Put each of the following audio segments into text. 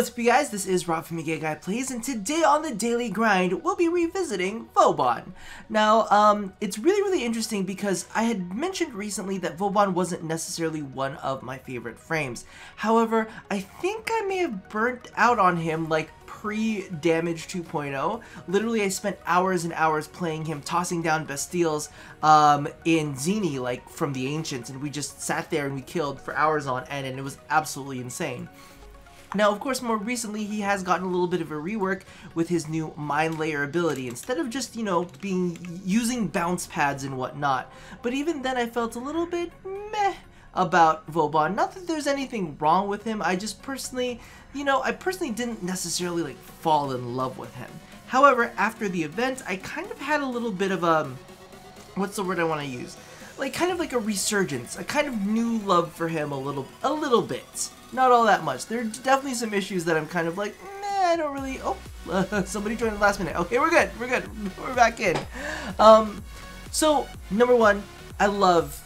what's up, you guys? This is Rob from Guy Plays, and today on the Daily Grind, we'll be revisiting Vauban. Now, it's really interesting because I had mentioned recently that Vauban wasn't necessarily one of my favorite frames. However, I think I may have burnt out on him like pre-Damage 2.0. Literally, I spent hours and hours playing him, tossing down Bastilles in Zini, like from the Ancients, and we just sat there and we killed for hours on end, and it was absolutely insane. Now, of course, more recently, he has gotten a little bit of a rework with his new Mind Layer ability, instead of just, you know, using bounce pads and whatnot. But even then, I felt a little bit meh about Vauban. Not that there's anything wrong with him, I just personally, I personally didn't necessarily, like, fall in love with him. However, after the event, I kind of had a little bit of a, what's the word I want to use? Like, kind of like a resurgence, a kind of new love for him a little bit. Not all that much. There are definitely some issues that I'm kind of like, nah, I don't really, somebody joined the last minute. Okay, we're good, we're back in. So, number one, I love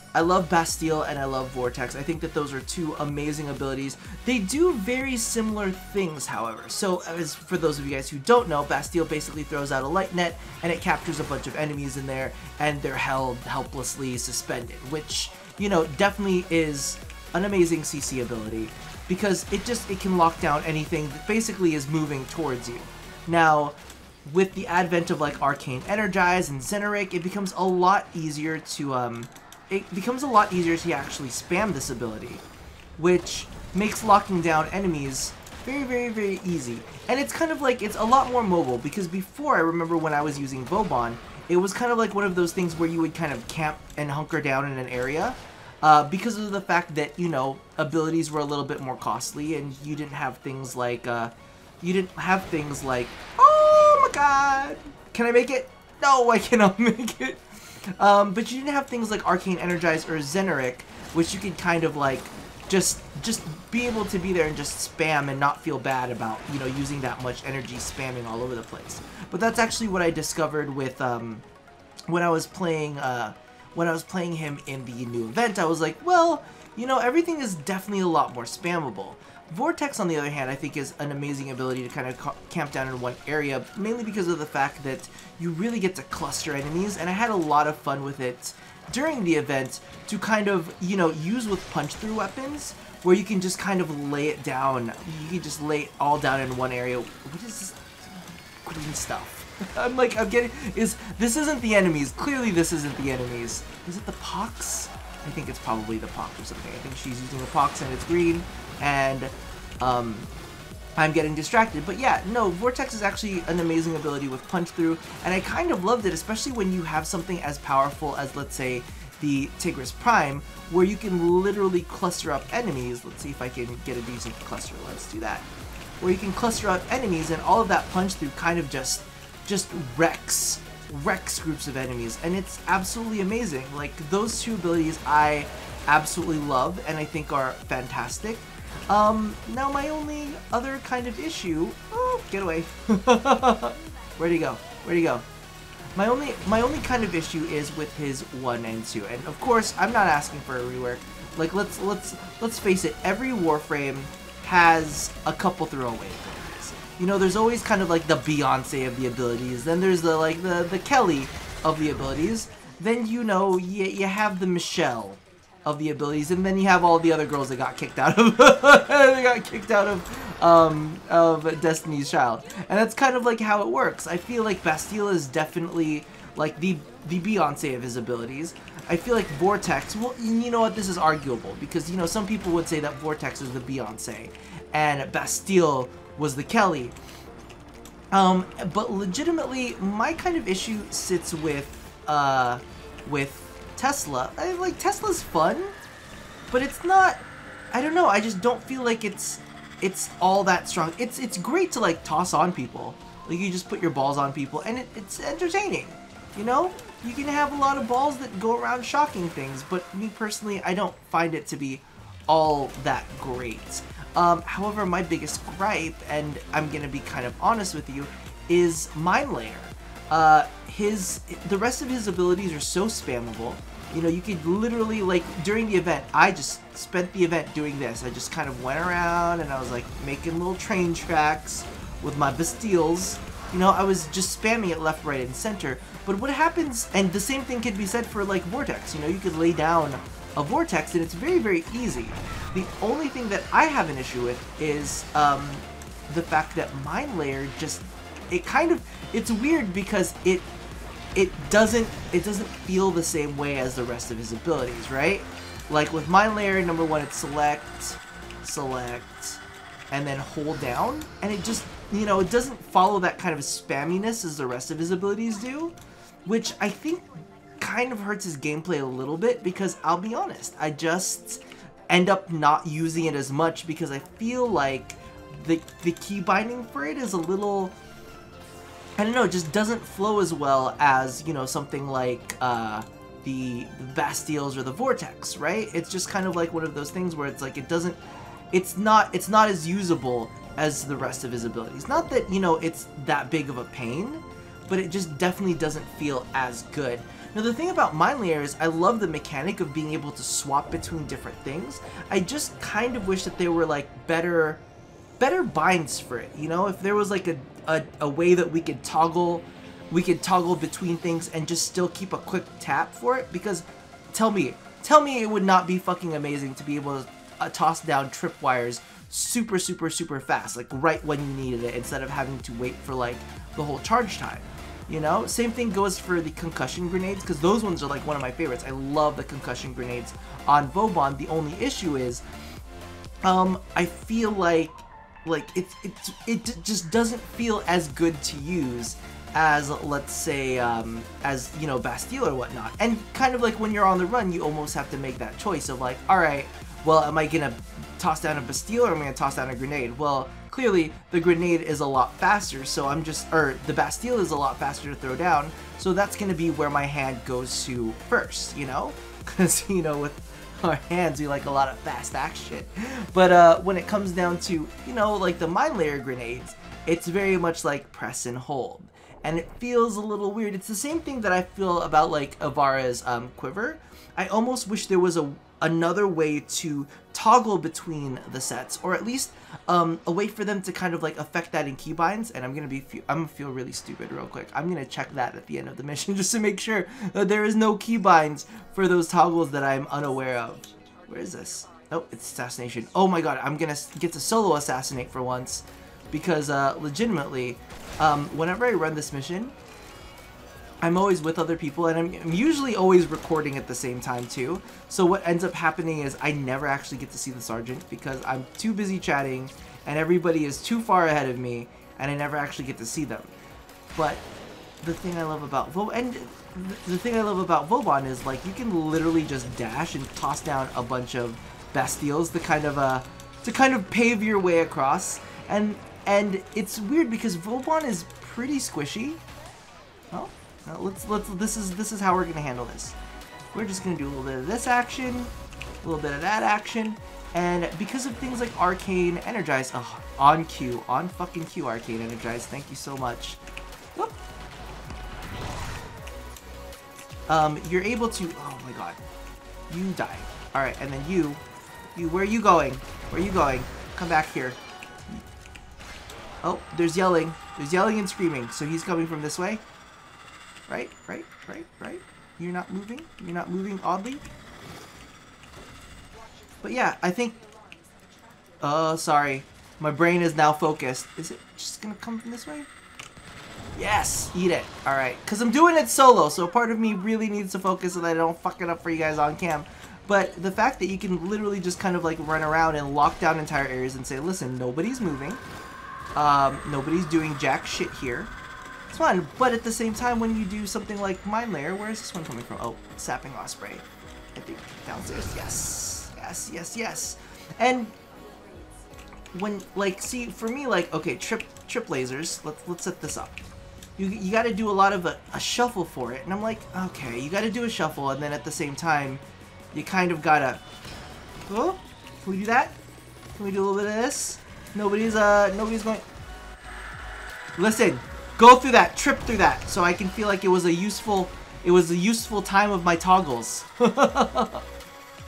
Bastille and I love Vortex. I think that those are two amazing abilities. They do very similar things, however. So, as for those of you guys who don't know, Bastille basically throws out a light net and it captures a bunch of enemies in there and they're held helplessly suspended, which, definitely is an amazing CC ability, because it can lock down anything that basically is moving towards you. Now, with the advent of like Arcane Energize and Xeneric, it becomes a lot easier to actually spam this ability, which makes locking down enemies very easy. And it's kind of like, it's a lot more mobile, because before, I remember when I was using Vauban, it was kind of like one of those things where you would kind of camp and hunker down in an area, because of the fact that, abilities were a little bit more costly, and you didn't have things like, oh my god, can I make it? No, I cannot make it. But you didn't have things like Arcane Energize or Xeneric, which you could kind of like, just be able to be there and just spam and not feel bad about, using that much energy spamming all over the place. But that's actually what I discovered with, when I was playing him in the new event. I was like, well, everything is definitely a lot more spammable. Vortex, on the other hand, I think is an amazing ability to kind of camp down in one area, mainly because of the fact that you really get to cluster enemies, and I had a lot of fun with it during the event to kind of, use with punch-through weapons, where you can just kind of lay it down. You can just lay it all down in one area. What is this green stuff? this isn't the enemies. Clearly this isn't the enemies. Is it the pox? I think it's probably the pox or something. I think she's using the pox and it's green, and I'm getting distracted. But yeah, no, Vortex is actually an amazing ability with punch through, and I kind of loved it, especially when you have something as powerful as, let's say, the Tigris Prime, where you can literally cluster up enemies. Let's see if I can get a decent cluster. Let's do that. Where you can cluster up enemies, and all of that punch through kind of just wrecks groups of enemies, and it's absolutely amazing. Like, those two abilities I absolutely love and I think are fantastic. Now my only other kind of issue, get away. Where'd he go? My only kind of issue is with his 1 and 2, and of course I'm not asking for a rework. Like, let's face it, every Warframe has a couple throwaway abilities. There's always kind of like the Beyonce of the abilities, then there's the Kelly of the abilities, then you have the Michelle of the abilities, and then you have all the other girls that got kicked out of of Destiny's Child. And that's kind of like how it works. I feel like Bastille is definitely like the Beyonce of his abilities. I feel like Vortex, well, you know what, this is arguable, because some people would say that Vortex is the Beyonce and Bastille was the Kelly. But legitimately, my kind of issue sits with Tesla. Tesla's fun, but it's not, I don't know, I just don't feel like it's all that strong. It's great to like toss on people. Like, you just put your balls on people and it's entertaining. You can have a lot of balls that go around shocking things, but me personally, I don't find it to be all that great. However, my biggest gripe, and I'm gonna be kind of honest with you, is Mind Layer. The rest of his abilities are so spammable. You know, you could literally, like, during the event, I just spent the event doing this. I just kind of went around and I was, like, making little train tracks with my Bastilles. You know, I was just spamming it left, right, and center. But what happens, and the same thing could be said for, like, Vortex. You know, you could lay down a Vortex and it's very, very easy. The only thing that I have an issue with is the fact that Mind Layer just, it's weird because it doesn't feel the same way as the rest of his abilities, right? Like with Mind Layer, number one, it's select, and then hold down, and it just, you know, it doesn't follow that kind of spamminess as the rest of his abilities do, which I think kind of hurts his gameplay a little bit, because I'll be honest, I just end up not using it as much because I feel like the key binding for it is a little, I don't know, it just doesn't flow as well as, you know, something like the Bastilles or the Vortex, right? It's just kind of like one of those things where it's like it's not as usable as the rest of his abilities. Not that, you know, it's that big of a pain, but it just definitely doesn't feel as good. Now the thing about Mind Layer is I love the mechanic of being able to swap between different things. I just kind of wish that there were like better binds for it, you know? If there was like a way that we could toggle between things and just still keep a quick tap for it, because tell me it would not be fucking amazing to be able to toss down tripwires super fast, like right when you needed it, instead of having to wait for like the whole charge time, you know? Same thing goes for the concussion grenades, because those ones are like one of my favorites. I love the concussion grenades on Vauban. The only issue is I feel like it just doesn't feel as good to use as, let's say, as, you know, Bastille or whatnot. And kind of like when you're on the run, you almost have to make that choice of like, alright, well, am I gonna toss down a Bastille or am I gonna toss down a grenade? Well, clearly the grenade is a lot faster, so the Bastille is a lot faster to throw down, so that's gonna be where my hand goes to first, you know? Because, you know, with our hands, we like a lot of fast action. But when it comes down to, you know, like the Mind Layer grenades, it's very much like press and hold, and it feels a little weird. It's the same thing that I feel about like Avara's quiver. I almost wish there was another way to toggle between the sets, or at least a way for them to kind of like affect that in keybinds. And I'm gonna feel really stupid real quick. I'm gonna check that at the end of the mission just to make sure that there is no keybinds for those toggles that I'm unaware of. Where is this? Oh, it's assassination. Oh my god, I'm gonna get to solo assassinate for once, because legitimately, whenever I run this mission, I'm always with other people, and I'm usually always recording at the same time too. So what ends up happening is I never actually get to see the sergeant because I'm too busy chatting and everybody is too far ahead of me, and I never actually get to see them. But the thing I love about Vauban is like you can literally just dash and toss down a bunch of Bastilles to kind of pave your way across, and it's weird because Vauban is pretty squishy. Oh. This is how we're gonna handle this. We're just gonna do a little bit of this action, a little bit of that action, and because of things like Arcane Energize, on fucking cue, Arcane Energize, thank you so much. Whoop. You're able to, oh my god, you die. Alright, and then you, where are you going? Where are you going? Come back here. Oh, there's yelling and screaming, so he's coming from this way. Right. You're not moving oddly. But yeah, I think, oh, sorry. My brain is now focused. Is it just gonna come from this way? Yes, eat it. Alright, because I'm doing it solo, so part of me really needs to focus so that I don't fuck it up for you guys on cam. But the fact that you can literally just kind of like run around and lock down entire areas and say, listen, nobody's moving. Nobody's doing jack shit here. It's fun, but at the same time, when you do something like Mind Layer, where is this one coming from? Oh, Sapping Osprey. I think downstairs. Yes. And when, like, see, for me, like, okay, trip lasers. Let's set this up. You got to do a lot of a shuffle for it, and I'm like, okay, you got to do a shuffle, and then at the same time, you kind of gotta. Oh, can we do that? Can we do a little bit of this? Nobody's going. Listen. Go through that, trip through that, so I can feel like it was a useful It was a useful time of my toggles.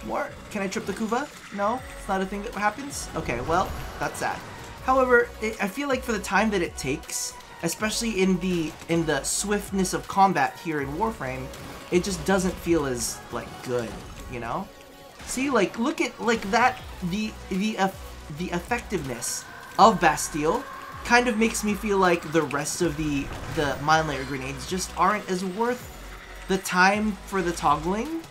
More? Can I trip the Kuva? No? It's not a thing that happens? Okay, well, that's sad. However, I feel like for the time that it takes, especially in the swiftness of combat here in Warframe, it just doesn't feel as, like, good, you know? See, like, look at, like, that, the effectiveness of Bastille kind of makes me feel like the rest of the Mine Layer grenades just aren't as worth the time for the toggling.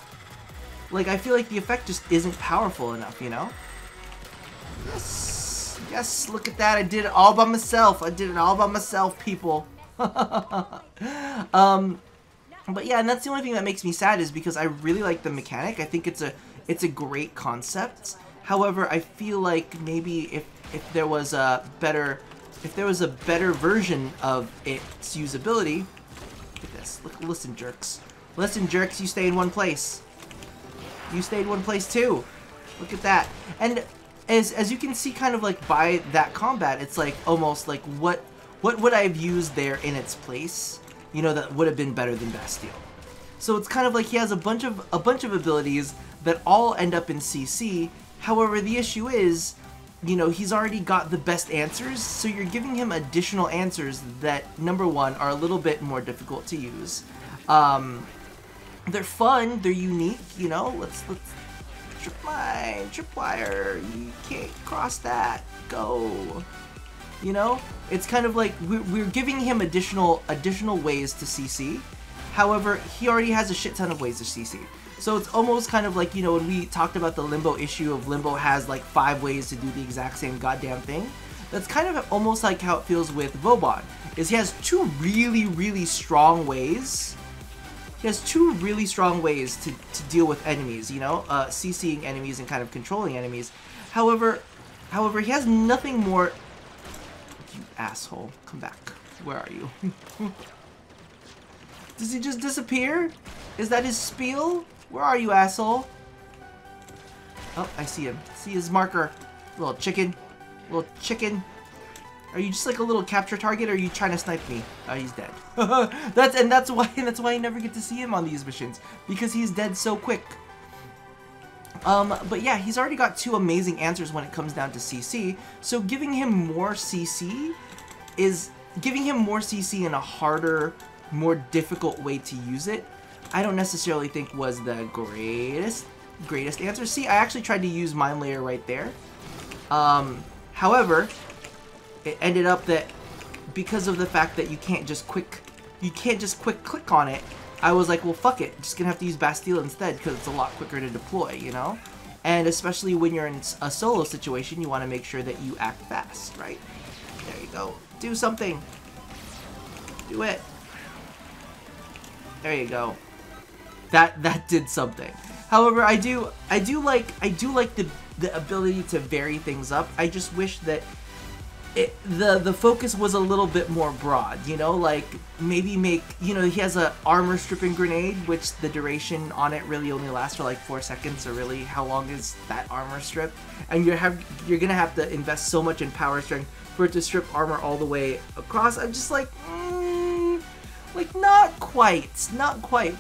Like, I feel like the effect just isn't powerful enough, you know? Yes, yes, look at that, I did it all by myself. I did it all by myself, people. But yeah, and that's the only thing that makes me sad is because I really like the mechanic. I think it's a great concept. However, I feel like maybe if there was a better version of its usability. Look at this. Listen, jerks. Listen, jerks, you stay in one place. You stay in one place too. Look at that. And as you can see kind of like by that combat, it's like almost like what would I have used there in its place? You know, that would have been better than Bastille. So it's kind of like he has a bunch of abilities that all end up in CC. However, the issue is, you know, he's already got the best answers, so you're giving him additional answers that, number one, are a little bit more difficult to use. They're fun, they're unique, you know, let's tripwire, you can't cross that, go. You know, it's kind of like we're giving him additional ways to CC. However, he already has a shit ton of ways to CC. So it's almost kind of like, you know, when we talked about the Limbo issue of Limbo has like 5 ways to do the exact same goddamn thing. That's kind of almost like how it feels with Vauban, is he has 2 really strong ways. He has 2 really strong ways to deal with enemies, you know, CCing enemies and kind of controlling enemies. However, he has nothing more. You asshole, come back. Where are you? Does he just disappear? Is that his spiel? Where are you, asshole? Oh, I see him. See his marker. Little chicken. Little chicken. Are you just like a little capture target, or are you trying to snipe me? Oh, he's dead. that's why I never get to see him on these missions, because he's dead so quick. But yeah, he's already got 2 amazing answers when it comes down to CC. So giving him more CC is giving him more CC in a harder, more difficult way to use it. I don't necessarily think was the greatest answer. See, I actually tried to use Mine Layer right there. However, it ended up that because of the fact that you can't just quick click on it, I was like, well, fuck it, just gonna have to use Bastille instead because it's a lot quicker to deploy, you know? And especially when you're in a solo situation, you want to make sure that you act fast, right? There you go. Do something. Do it. There you go. That did something. However, I do like the ability to vary things up. I just wish that the focus was a little bit more broad, you know, like maybe make, you know, he has a armor stripping grenade, which the duration on it really only lasts for like 4 seconds, so really how long is that armor strip? And you're gonna have to invest so much in power strength for it to strip armor all the way across. I'm just like, like not quite.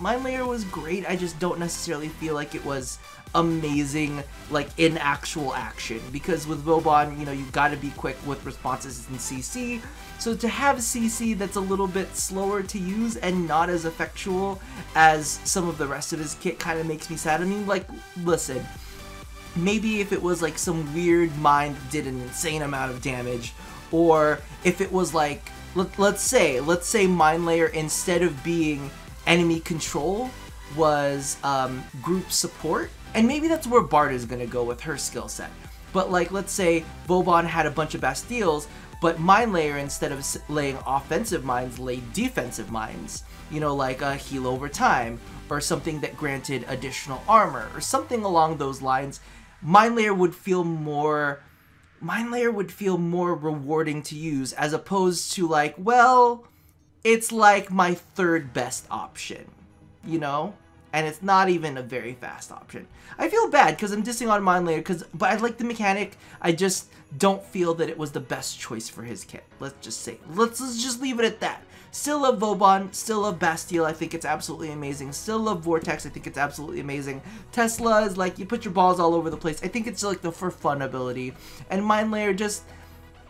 Mine Layer was great, I just don't necessarily feel like it was amazing, like in actual action, because with Vauban, you know, you gotta be quick with responses in CC, so to have CC that's a little bit slower to use and not as effectual as some of the rest of his kit kind of makes me sad. I mean, like, listen, maybe if it was like some weird mine that did an insane amount of damage, or if it was like, let's say Mine Layer, instead of being enemy control, was group support. And maybe that's where Bard is going to go with her skill set. But like, let's say Vauban had a bunch of Bastilles, but Mine Layer, instead of laying offensive mines, laid defensive mines. You know, like a heal over time, or something that granted additional armor, or something along those lines. Mine Layer would feel more rewarding to use, as opposed to like, well, it's like my 3rd best option, you know? and it's not even a very fast option. I feel bad because I'm dissing on Mind Layer, but I like the mechanic. I just don't feel that it was the best choice for his kit. Let's just say, let's just leave it at that. Still love Vauban, still love Bastille, I think it's absolutely amazing. Still love Vortex, I think it's absolutely amazing. Tesla is like, you put your balls all over the place. I think it's like the for fun ability. And Mind Layer just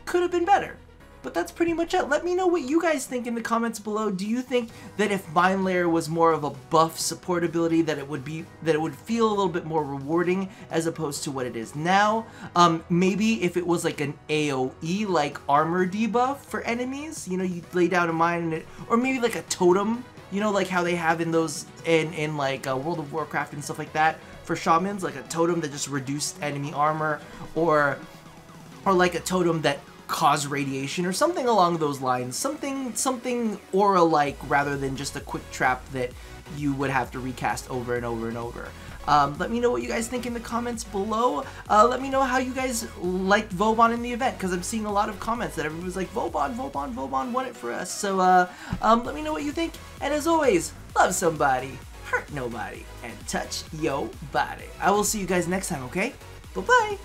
could have been better. But that's pretty much it. Let me know what you guys think in the comments below. Do you think that if Mind Layer was more of a buff support ability, that it would feel a little bit more rewarding as opposed to what it is now? Maybe if it was like an AoE, like armor debuff for enemies, you know, you lay down a mine and it, or maybe like a totem, you know, like how they have in those in like World of Warcraft and stuff like that for shamans, like a totem that just reduced enemy armor, or like a totem that cause radiation or something along those lines, something aura-like rather than just a quick trap that you would have to recast over and over and over. Let me know what you guys think in the comments below. Let me know how you guys liked Vauban in the event, because I'm seeing a lot of comments that everyone's like, Vauban won it for us. So let me know what you think, and as always, love somebody, hurt nobody, and touch yo body. I will see you guys next time, okay? Bye-bye!